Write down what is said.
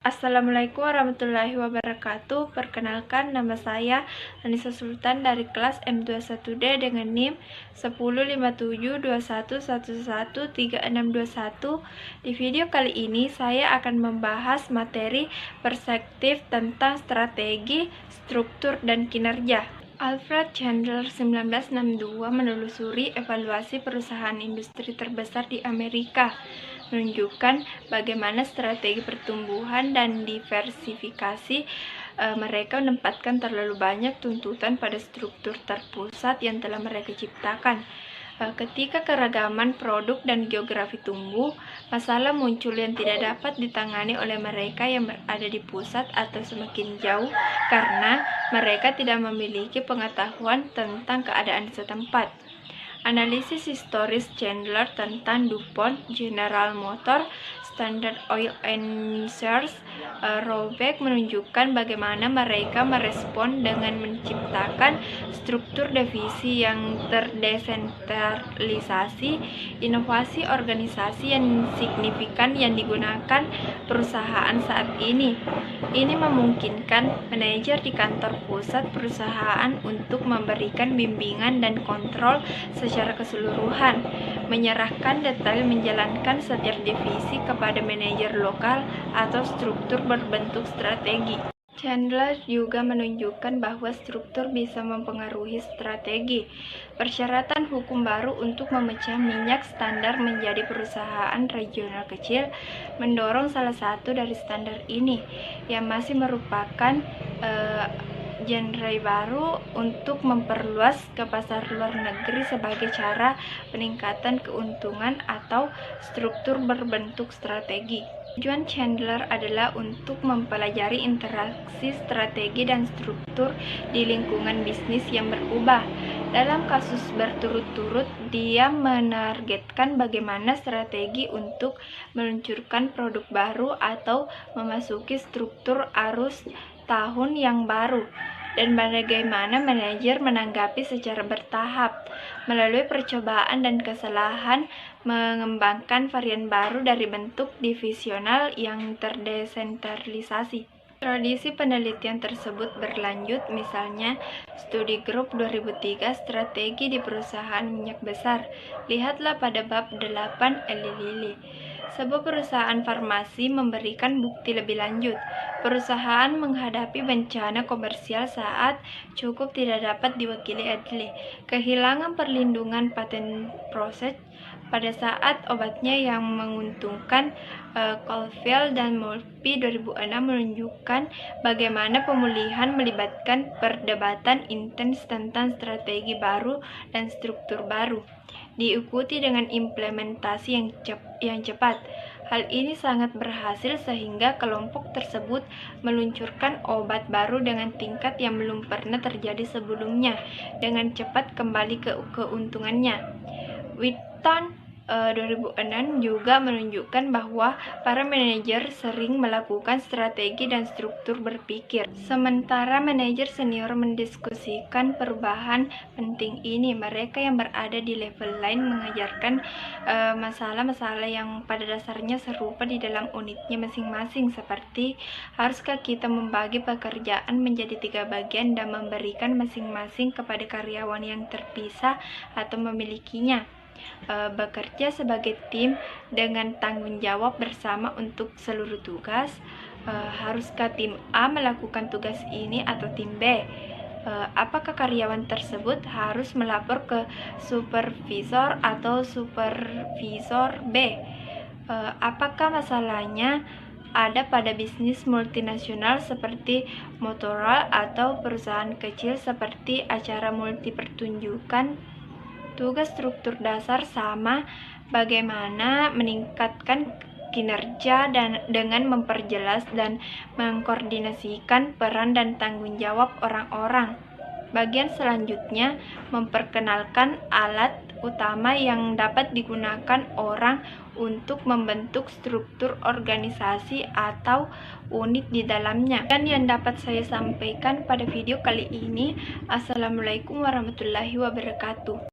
Assalamualaikum warahmatullahi wabarakatuh. Perkenalkan, nama saya Anissa Sultan dari kelas M21D dengan NIM 105721113621. Di video kali ini saya akan membahas materi perspektif tentang strategi, struktur, dan kinerja. Alfred Chandler 1962 menelusuri evaluasi perusahaan industri terbesar di Amerika, menunjukkan bagaimana strategi pertumbuhan dan diversifikasi mereka menempatkan terlalu banyak tuntutan pada struktur terpusat yang telah mereka ciptakan. Ketika keragaman produk dan geografi tumbuh, masalah muncul yang tidak dapat ditangani oleh mereka yang berada di pusat atau semakin jauh karena mereka tidak memiliki pengetahuan tentang keadaan setempat. Analisis historis Chandler tentang DuPont, General Motors, Standard Oil and Sears, Roebuck menunjukkan bagaimana mereka merespon dengan menciptakan struktur divisi yang terdesentralisasi, inovasi organisasi yang signifikan yang digunakan perusahaan saat ini. Ini memungkinkan manajer di kantor pusat perusahaan untuk memberikan bimbingan dan kontrol secara keseluruhan, menyerahkan detail menjalankan setiap divisi kepada manajer lokal atau struktur berbentuk strategi. Chandler juga menunjukkan bahwa struktur bisa mempengaruhi strategi. Persyaratan hukum baru untuk memecah minyak standar menjadi perusahaan regional kecil mendorong salah satu dari standar ini, yang masih merupakan genre baru untuk memperluas ke pasar luar negeri sebagai cara peningkatan keuntungan atau struktur berbentuk strategi. Tujuan Chandler adalah untuk mempelajari interaksi strategi dan struktur di lingkungan bisnis yang berubah. Dalam kasus berturut-turut, dia menargetkan bagaimana strategi untuk meluncurkan produk baru atau memasuki struktur arus tahun yang baru, dan bagaimana manajer menanggapi secara bertahap melalui percobaan dan kesalahan mengembangkan varian baru dari bentuk divisional yang terdesentralisasi. Tradisi penelitian tersebut berlanjut, misalnya studi grup 2003 strategi di perusahaan minyak besar. Lihatlah pada bab 8 Eli Lilly. Sebuah perusahaan farmasi memberikan bukti lebih lanjut. Perusahaan menghadapi bencana komersial saat cukup tidak dapat diwakili adil, kehilangan perlindungan paten proses pada saat obatnya yang menguntungkan. Caulfield dan Murphy 2006 menunjukkan bagaimana pemulihan melibatkan perdebatan intens tentang strategi baru dan struktur baru, diikuti dengan implementasi yang cepat. Hal ini sangat berhasil sehingga kelompok tersebut meluncurkan obat baru dengan tingkat yang belum pernah terjadi sebelumnya dengan cepat kembali ke keuntungannya. Whitton 2006 juga menunjukkan bahwa para manajer sering melakukan strategi dan struktur berpikir, sementara manajer senior mendiskusikan perubahan penting ini. Mereka yang berada di level lain mengajarkan masalah-masalah yang pada dasarnya serupa di dalam unitnya masing-masing, seperti haruskah kita membagi pekerjaan menjadi 3 bagian dan memberikan masing-masing kepada karyawan yang terpisah atau memilikinya. Bekerja sebagai tim dengan tanggung jawab bersama untuk seluruh tugas. Haruskah tim A melakukan tugas ini atau tim B? Apakah karyawan tersebut harus melapor ke supervisor atau supervisor B? Apakah masalahnya ada pada bisnis multinasional seperti Motorola atau perusahaan kecil seperti acara multi pertunjukan? Tugas struktur dasar sama, bagaimana meningkatkan kinerja dan dengan memperjelas dan mengkoordinasikan peran dan tanggung jawab orang-orang. Bagian selanjutnya memperkenalkan alat utama yang dapat digunakan orang untuk membentuk struktur organisasi atau unit di dalamnya. Dan yang dapat saya sampaikan pada video kali ini, Assalamualaikum warahmatullahi wabarakatuh.